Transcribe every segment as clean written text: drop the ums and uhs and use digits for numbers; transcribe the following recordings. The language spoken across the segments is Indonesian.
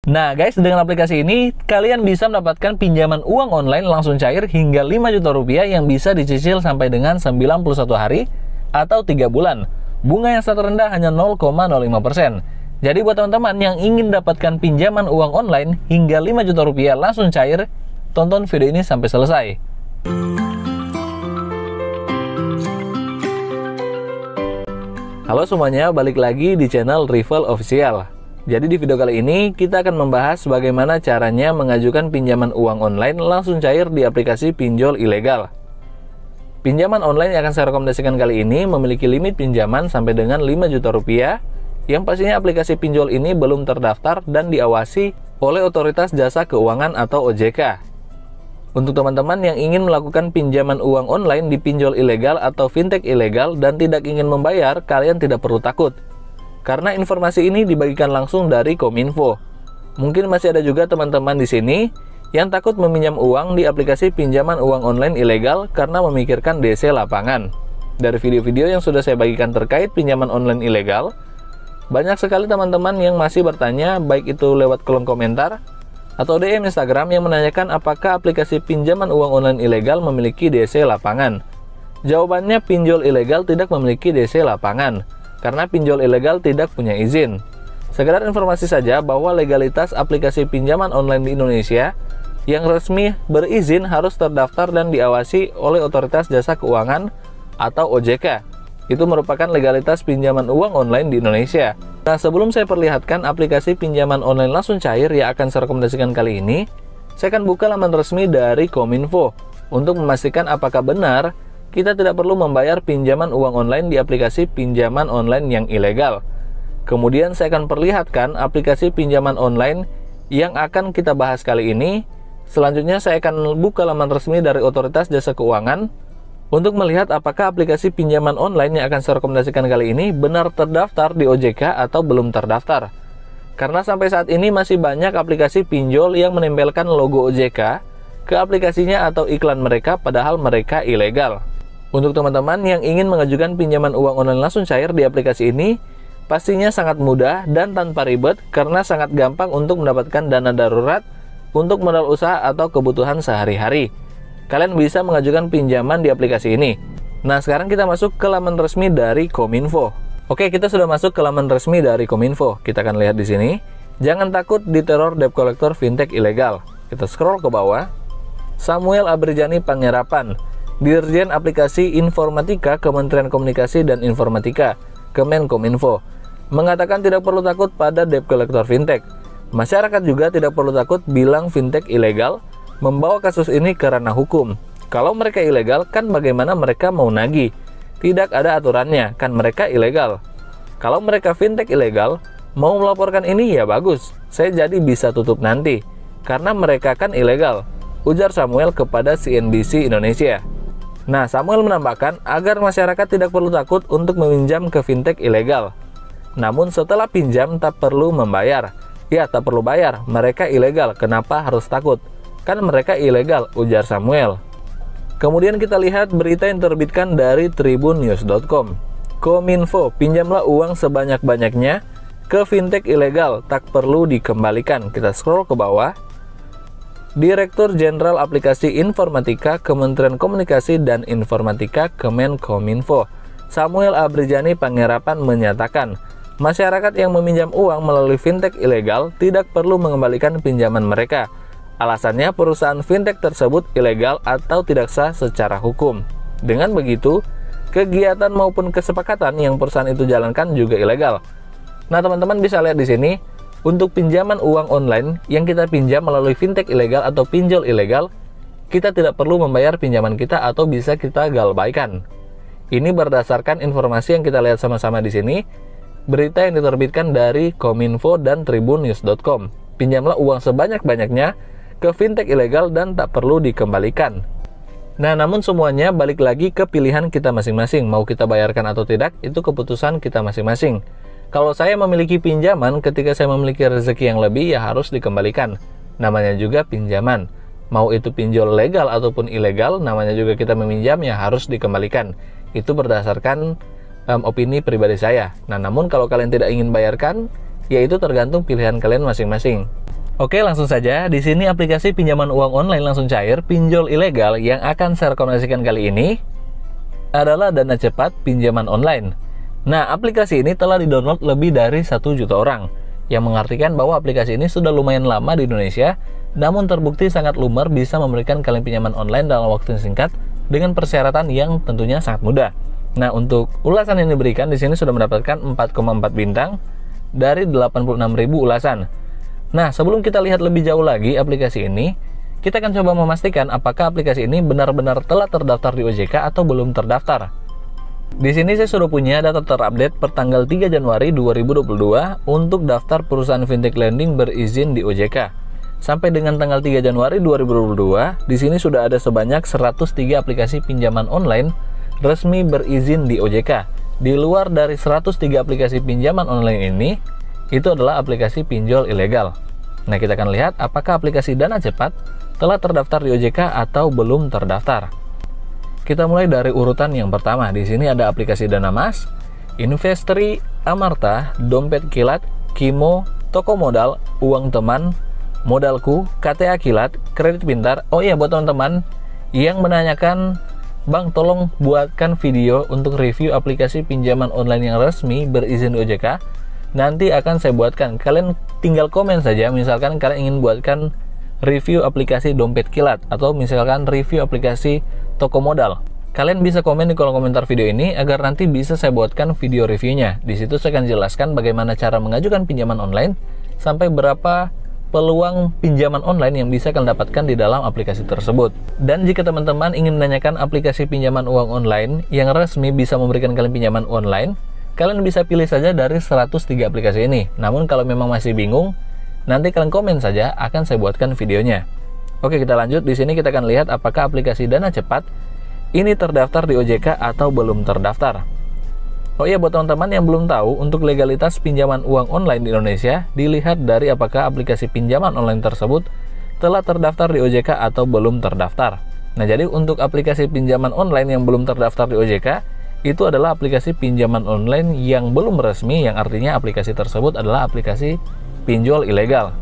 Nah guys, dengan aplikasi ini kalian bisa mendapatkan pinjaman uang online langsung cair hingga 5 juta rupiah yang bisa dicicil sampai dengan 91 hari atau 3 bulan. Bunga yang sangat rendah hanya 0,05%. Jadi buat teman-teman yang ingin dapatkan pinjaman uang online hingga 5 juta rupiah langsung cair, tonton video ini sampai selesai. Halo semuanya, balik lagi di channel Rival Official. Jadi di video kali ini kita akan membahas bagaimana caranya mengajukan pinjaman uang online langsung cair di aplikasi pinjol ilegal. Pinjaman online yang akan saya rekomendasikan kali ini memiliki limit pinjaman sampai dengan 5 juta rupiah, yang pastinya aplikasi pinjol ini belum terdaftar dan diawasi oleh Otoritas Jasa Keuangan atau OJK. Untuk teman-teman yang ingin melakukan pinjaman uang online di pinjol ilegal atau fintech ilegal dan tidak ingin membayar, kalian tidak perlu takut. Karena informasi ini dibagikan langsung dari Kominfo. Mungkin masih ada juga teman-teman di sini yang takut meminjam uang di aplikasi pinjaman uang online ilegal karena memikirkan DC lapangan. Dari video-video yang sudah saya bagikan terkait pinjaman online ilegal, banyak sekali teman-teman yang masih bertanya, baik itu lewat kolom komentar atau DM Instagram yang menanyakan apakah aplikasi pinjaman uang online ilegal memiliki DC lapangan. Jawabannya, pinjol ilegal tidak memiliki DC lapangan, karena pinjol ilegal tidak punya izin. Sekedar informasi saja bahwa legalitas aplikasi pinjaman online di Indonesia yang resmi berizin harus terdaftar dan diawasi oleh Otoritas Jasa Keuangan atau OJK. Itu merupakan legalitas pinjaman uang online di Indonesia. Nah, sebelum saya perlihatkan aplikasi pinjaman online langsung cair yang akan saya rekomendasikan kali ini, saya akan buka laman resmi dari Kominfo untuk memastikan apakah benar kita tidak perlu membayar pinjaman uang online di aplikasi pinjaman online yang ilegal. Kemudian saya akan perlihatkan aplikasi pinjaman online yang akan kita bahas kali ini. Selanjutnya saya akan buka laman resmi dari Otoritas Jasa Keuangan untuk melihat apakah aplikasi pinjaman online yang akan saya rekomendasikan kali ini benar terdaftar di OJK atau belum terdaftar. Karena sampai saat ini masih banyak aplikasi pinjol yang menempelkan logo OJK ke aplikasinya atau iklan mereka padahal mereka ilegal. Untuk teman-teman yang ingin mengajukan pinjaman uang online langsung cair di aplikasi ini, pastinya sangat mudah dan tanpa ribet karena sangat gampang untuk mendapatkan dana darurat untuk modal usaha atau kebutuhan sehari-hari. Kalian bisa mengajukan pinjaman di aplikasi ini. Nah, sekarang kita masuk ke laman resmi dari Kominfo. Oke, kita sudah masuk ke laman resmi dari Kominfo. Kita akan lihat di sini. Jangan takut diteror debt collector fintech ilegal. Kita scroll ke bawah. Samuel Abrijani Panggerapan, Dirjen Aplikasi Informatika Kementerian Komunikasi dan Informatika, Kemenkominfo, mengatakan tidak perlu takut pada debt collector fintech. Masyarakat juga tidak perlu takut bilang fintech ilegal, membawa kasus ini ke ranah hukum. Kalau mereka ilegal, kan bagaimana mereka mau nagih? Tidak ada aturannya, kan mereka ilegal. Kalau mereka fintech ilegal, mau melaporkan ini ya bagus, saya jadi bisa tutup nanti, karena mereka kan ilegal, ujar Samuel kepada CNBC Indonesia. Nah, Samuel menambahkan agar masyarakat tidak perlu takut untuk meminjam ke fintech ilegal. Namun setelah pinjam tak perlu membayar. Ya, tak perlu bayar, mereka ilegal, kenapa harus takut? Kan mereka ilegal, ujar Samuel. Kemudian kita lihat berita yang terbitkan dari tribunnews.com. Kominfo, pinjamlah uang sebanyak-banyaknya ke fintech ilegal, tak perlu dikembalikan. Kita scroll ke bawah. Direktur Jenderal Aplikasi Informatika Kementerian Komunikasi dan Informatika Kemenkominfo, Samuel Abrijani Panggerapan menyatakan, masyarakat yang meminjam uang melalui fintech ilegal tidak perlu mengembalikan pinjaman mereka. Alasannya perusahaan fintech tersebut ilegal atau tidak sah secara hukum. Dengan begitu, kegiatan maupun kesepakatan yang perusahaan itu jalankan juga ilegal. Nah, teman-teman bisa lihat di sini. Untuk pinjaman uang online yang kita pinjam melalui fintech ilegal atau pinjol ilegal, kita tidak perlu membayar pinjaman kita atau bisa kita galbaikan. Ini berdasarkan informasi yang kita lihat sama-sama di sini, berita yang diterbitkan dari Kominfo dan tribunnews.com. Pinjamlah uang sebanyak-banyaknya ke fintech ilegal dan tak perlu dikembalikan. Nah, namun semuanya balik lagi ke pilihan kita masing-masing. Mau kita bayarkan atau tidak, itu keputusan kita masing-masing. Kalau saya memiliki pinjaman, ketika saya memiliki rezeki yang lebih, ya harus dikembalikan. Namanya juga pinjaman. Mau itu pinjol legal ataupun ilegal, namanya juga kita meminjam, ya harus dikembalikan. Itu berdasarkan opini pribadi saya. Nah, namun kalau kalian tidak ingin bayarkan, ya itu tergantung pilihan kalian masing-masing. Oke, langsung saja. Di sini aplikasi pinjaman uang online langsung cair, pinjol ilegal yang akan saya rekomendasikan kali ini adalah Dana Cepat Pinjaman Online. Nah, aplikasi ini telah didownload lebih dari 1 juta orang, yang mengartikan bahwa aplikasi ini sudah lumayan lama di Indonesia, namun terbukti sangat lumer bisa memberikan kalian pinjaman online dalam waktu yang singkat dengan persyaratan yang tentunya sangat mudah. Nah, untuk ulasan yang diberikan di sini sudah mendapatkan 4,4 bintang dari 86.000 ulasan. Nah, sebelum kita lihat lebih jauh lagi aplikasi ini, kita akan coba memastikan apakah aplikasi ini benar-benar telah terdaftar di OJK atau belum terdaftar. Di sini saya sudah punya data terupdate per tanggal 3 Januari 2022 untuk daftar perusahaan fintech lending berizin di OJK. Sampai dengan tanggal 3 Januari 2022, di sini sudah ada sebanyak 103 aplikasi pinjaman online resmi berizin di OJK. Di luar dari 103 aplikasi pinjaman online ini, itu adalah aplikasi pinjol ilegal. Nah, kita akan lihat apakah aplikasi Dana Cepat telah terdaftar di OJK atau belum terdaftar. Kita mulai dari urutan yang pertama. Di sini ada aplikasi Dana Mas, Investory, Amarta, Dompet Kilat, Kimo, Toko Modal, Uang Teman, Modalku, KTA Kilat, Kredit Pintar. Oh iya, buat teman-teman yang menanyakan, Bang, tolong buatkan video untuk review aplikasi pinjaman online yang resmi berizin di OJK. Nanti akan saya buatkan. Kalian tinggal komen saja, misalkan kalian ingin buatkan review aplikasi Dompet Kilat atau misalkan review aplikasi Toko Modal. Kalian bisa komen di kolom komentar video ini agar nanti bisa saya buatkan video reviewnya. Di situ saya akan jelaskan bagaimana cara mengajukan pinjaman online sampai berapa peluang pinjaman online yang bisa kalian dapatkan di dalam aplikasi tersebut. Dan jika teman-teman ingin menanyakan aplikasi pinjaman uang online yang resmi bisa memberikan kalian pinjaman online, kalian bisa pilih saja dari 103 aplikasi ini. Namun kalau memang masih bingung, nanti kalian komen saja, akan saya buatkan videonya. Oke, kita lanjut. Di sini kita akan lihat apakah aplikasi Dana Cepat ini terdaftar di OJK atau belum terdaftar. Oh iya, buat teman-teman yang belum tahu, untuk legalitas pinjaman uang online di Indonesia dilihat dari apakah aplikasi pinjaman online tersebut telah terdaftar di OJK atau belum terdaftar. Nah, jadi untuk aplikasi pinjaman online yang belum terdaftar di OJK, itu adalah aplikasi pinjaman online yang belum resmi, yang artinya aplikasi tersebut adalah aplikasi pinjol ilegal.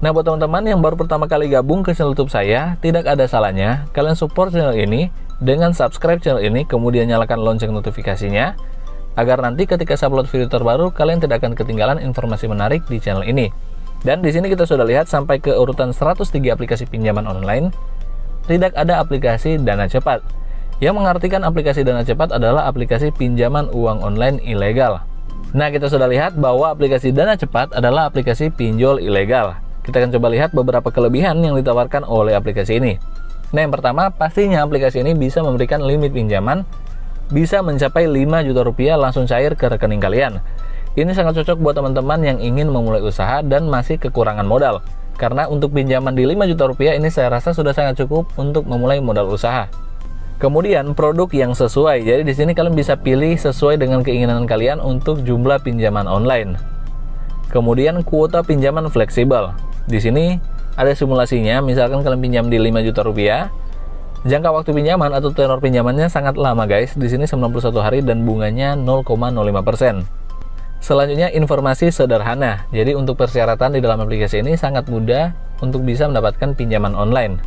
Nah, buat teman-teman yang baru pertama kali gabung ke channel YouTube saya, tidak ada salahnya kalian support channel ini dengan subscribe channel ini, kemudian nyalakan lonceng notifikasinya, agar nanti ketika saya upload video terbaru, kalian tidak akan ketinggalan informasi menarik di channel ini. Dan di sini kita sudah lihat sampai ke urutan 103 aplikasi pinjaman online, tidak ada aplikasi Dana Cepat, yang mengartikan aplikasi Dana Cepat adalah aplikasi pinjaman uang online ilegal. Nah, kita sudah lihat bahwa aplikasi Dana Cepat adalah aplikasi pinjol ilegal. Kita akan coba lihat beberapa kelebihan yang ditawarkan oleh aplikasi ini. Nah, yang pertama, pastinya aplikasi ini bisa memberikan limit pinjaman bisa mencapai 5 juta rupiah langsung cair ke rekening kalian. Ini sangat cocok buat teman-teman yang ingin memulai usaha dan masih kekurangan modal. Karena untuk pinjaman di 5 juta rupiah ini saya rasa sudah sangat cukup untuk memulai modal usaha. Kemudian produk yang sesuai. Jadi di sini kalian bisa pilih sesuai dengan keinginan kalian untuk jumlah pinjaman online. Kemudian kuota pinjaman fleksibel. Di sini ada simulasinya. Misalkan kalian pinjam di 5 juta rupiah, jangka waktu pinjaman atau tenor pinjamannya sangat lama, guys. Di sini 91 hari dan bunganya 0,05%. Selanjutnya informasi sederhana. Jadi untuk persyaratan di dalam aplikasi ini sangat mudah untuk bisa mendapatkan pinjaman online.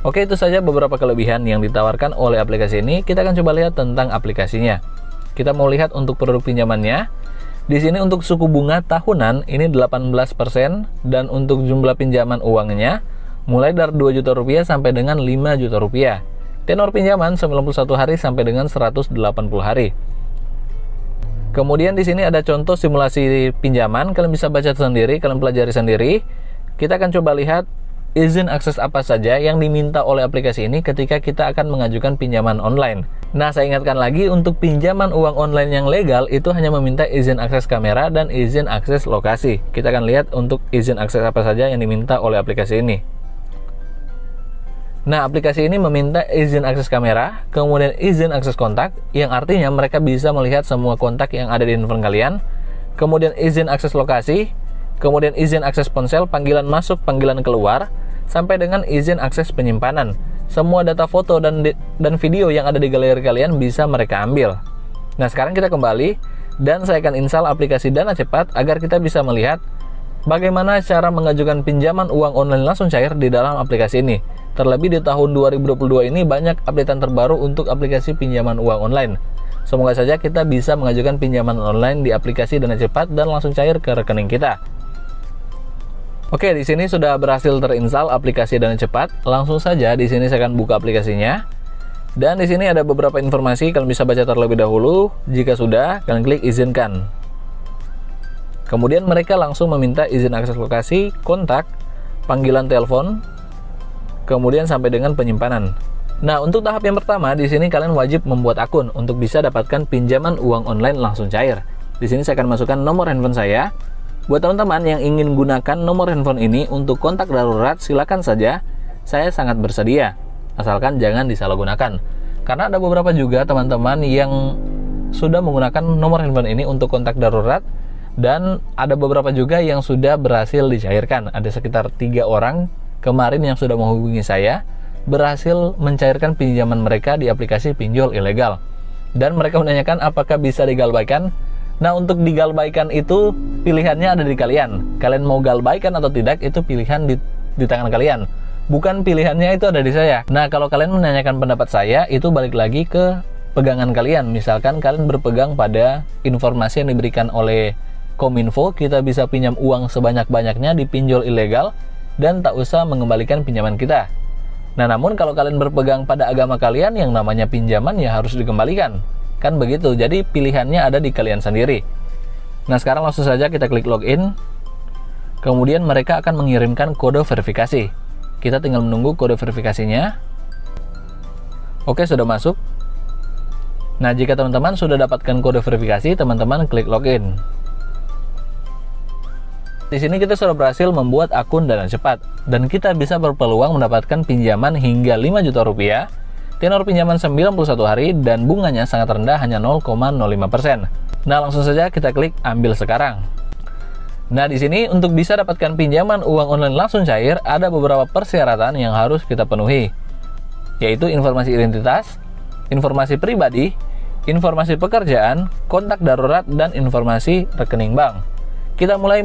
Oke, itu saja beberapa kelebihan yang ditawarkan oleh aplikasi ini. Kita akan coba lihat tentang aplikasinya. Kita mau lihat untuk produk pinjamannya. Di sini untuk suku bunga tahunan ini 18% dan untuk jumlah pinjaman uangnya mulai dari 2 juta rupiah sampai dengan 5 juta rupiah. Tenor pinjaman 91 hari sampai dengan 180 hari. Kemudian di sini ada contoh simulasi pinjaman, kalian bisa baca sendiri, kalian pelajari sendiri. Kita akan coba lihat izin akses apa saja yang diminta oleh aplikasi ini ketika kita akan mengajukan pinjaman online. Nah, saya ingatkan lagi, untuk pinjaman uang online yang legal itu hanya meminta izin akses kamera dan izin akses lokasi. Kita akan lihat untuk izin akses apa saja yang diminta oleh aplikasi ini. Nah, aplikasi ini meminta izin akses kamera, kemudian izin akses kontak, yang artinya mereka bisa melihat semua kontak yang ada di handphone kalian, kemudian izin akses lokasi, kemudian izin akses ponsel, panggilan masuk, panggilan keluar, sampai dengan izin akses penyimpanan. Semua data foto dan video yang ada di galeri kalian bisa mereka ambil. Nah, sekarang kita kembali dan saya akan install aplikasi Dana Cepat agar kita bisa melihat bagaimana cara mengajukan pinjaman uang online langsung cair di dalam aplikasi ini. Terlebih di tahun 2022 ini banyak updatean terbaru untuk aplikasi pinjaman uang online. Semoga saja kita bisa mengajukan pinjaman online di aplikasi Dana Cepat dan langsung cair ke rekening kita. Oke, di sini sudah berhasil terinstall aplikasi Dana Cepat. Langsung saja di sini saya akan buka aplikasinya. Dan di sini ada beberapa informasi, kalian bisa baca terlebih dahulu. Jika sudah, kalian klik izinkan. Kemudian mereka langsung meminta izin akses lokasi, kontak, panggilan telepon, kemudian sampai dengan penyimpanan. Nah, untuk tahap yang pertama, di sini kalian wajib membuat akun untuk bisa dapatkan pinjaman uang online langsung cair. Di sini saya akan masukkan nomor handphone saya. Buat teman-teman yang ingin gunakan nomor handphone ini untuk kontak darurat, silakan saja. Saya sangat bersedia, asalkan jangan disalahgunakan. Karena ada beberapa juga teman-teman yang sudah menggunakan nomor handphone ini untuk kontak darurat, dan ada beberapa juga yang sudah berhasil dicairkan. Ada sekitar 3 orang kemarin yang sudah menghubungi saya, berhasil mencairkan pinjaman mereka di aplikasi pinjol ilegal. Dan mereka menanyakan apakah bisa digalbaikan. Nah, untuk digalbaikan itu pilihannya ada di kalian. Kalian mau galbaikan atau tidak, itu pilihan di tangan kalian. Bukan pilihannya itu ada di saya. Nah, kalau kalian menanyakan pendapat saya, itu balik lagi ke pegangan kalian. Misalkan kalian berpegang pada informasi yang diberikan oleh Kominfo, kita bisa pinjam uang sebanyak-banyaknya di pinjol ilegal dan tak usah mengembalikan pinjaman kita. Nah, namun kalau kalian berpegang pada agama kalian, yang namanya pinjaman ya harus dikembalikan. Kan begitu, jadi pilihannya ada di kalian sendiri. Nah, sekarang langsung saja kita klik login. Kemudian mereka akan mengirimkan kode verifikasi. Kita tinggal menunggu kode verifikasinya. Oke, sudah masuk. Nah, jika teman-teman sudah dapatkan kode verifikasi, teman-teman klik login. Di sini kita sudah berhasil membuat akun Dana Cepat dan kita bisa berpeluang mendapatkan pinjaman hingga 5 juta rupiah, tenor pinjaman 91 hari dan bunganya sangat rendah, hanya 0,05%. Nah, langsung saja kita klik ambil sekarang. Nah, di sini untuk bisa dapatkan pinjaman uang online langsung cair ada beberapa persyaratan yang harus kita penuhi, yaitu informasi identitas, informasi pribadi, informasi pekerjaan, kontak darurat, dan informasi rekening bank. Kita mulai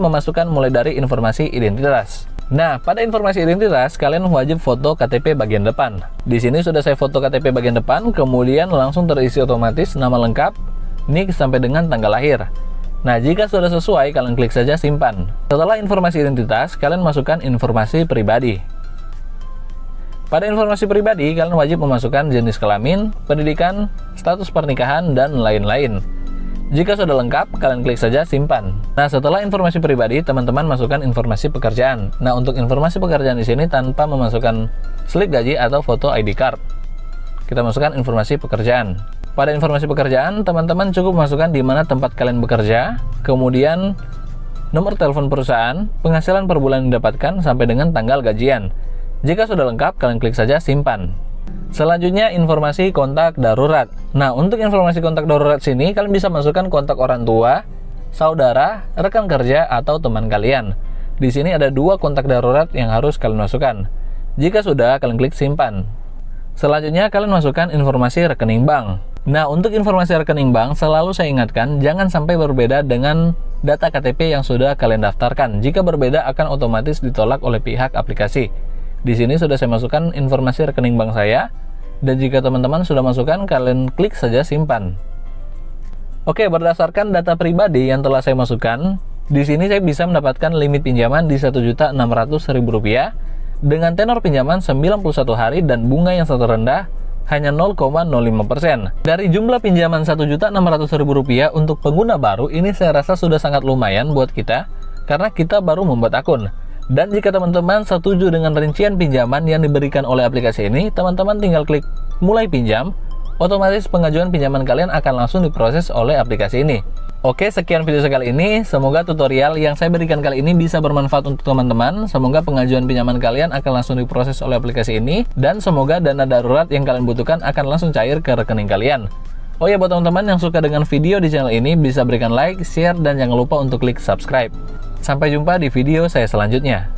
dari informasi identitas. Nah, pada informasi identitas, kalian wajib foto KTP bagian depan. Di sini sudah saya foto KTP bagian depan, kemudian langsung terisi otomatis nama lengkap, NIK sampai dengan tanggal lahir. Nah, jika sudah sesuai, kalian klik saja simpan. Setelah informasi identitas, kalian masukkan informasi pribadi. Pada informasi pribadi, kalian wajib memasukkan jenis kelamin, pendidikan, status pernikahan, dan lain-lain. Jika sudah lengkap, kalian klik saja simpan. Nah, setelah informasi pribadi, teman-teman masukkan informasi pekerjaan. Nah, untuk informasi pekerjaan di sini tanpa memasukkan slip gaji atau foto ID card. Kita masukkan informasi pekerjaan. Pada informasi pekerjaan, teman-teman cukup masukkan di mana tempat kalian bekerja, kemudian nomor telepon perusahaan, penghasilan per bulan yang didapatkan sampai dengan tanggal gajian. Jika sudah lengkap, kalian klik saja simpan. Selanjutnya informasi kontak darurat. Nah, untuk informasi kontak darurat sini kalian bisa masukkan kontak orang tua, saudara, rekan kerja, atau teman kalian. Di sini ada 2 kontak darurat yang harus kalian masukkan. Jika sudah, kalian klik simpan. Selanjutnya kalian masukkan informasi rekening bank. Nah, untuk informasi rekening bank selalu saya ingatkan jangan sampai berbeda dengan data KTP yang sudah kalian daftarkan. Jika berbeda akan otomatis ditolak oleh pihak aplikasi. Di sini sudah saya masukkan informasi rekening bank saya, dan jika teman-teman sudah masukkan, kalian klik saja simpan. Oke, berdasarkan data pribadi yang telah saya masukkan, di sini saya bisa mendapatkan limit pinjaman di Rp1.600.000 dengan tenor pinjaman 91 hari dan bunga yang sangat rendah, hanya 0,05%. Dari jumlah pinjaman Rp1.600.000 untuk pengguna baru, ini saya rasa sudah sangat lumayan buat kita, karena kita baru membuat akun. Dan jika teman-teman setuju dengan rincian pinjaman yang diberikan oleh aplikasi ini, teman-teman tinggal klik mulai pinjam, otomatis pengajuan pinjaman kalian akan langsung diproses oleh aplikasi ini. Oke, sekian video sekali ini. Semoga tutorial yang saya berikan kali ini bisa bermanfaat untuk teman-teman. Semoga pengajuan pinjaman kalian akan langsung diproses oleh aplikasi ini, dan semoga dana darurat yang kalian butuhkan akan langsung cair ke rekening kalian. Oh ya, buat teman-teman yang suka dengan video di channel ini, bisa berikan like, share, dan jangan lupa untuk klik subscribe. Sampai jumpa di video saya selanjutnya.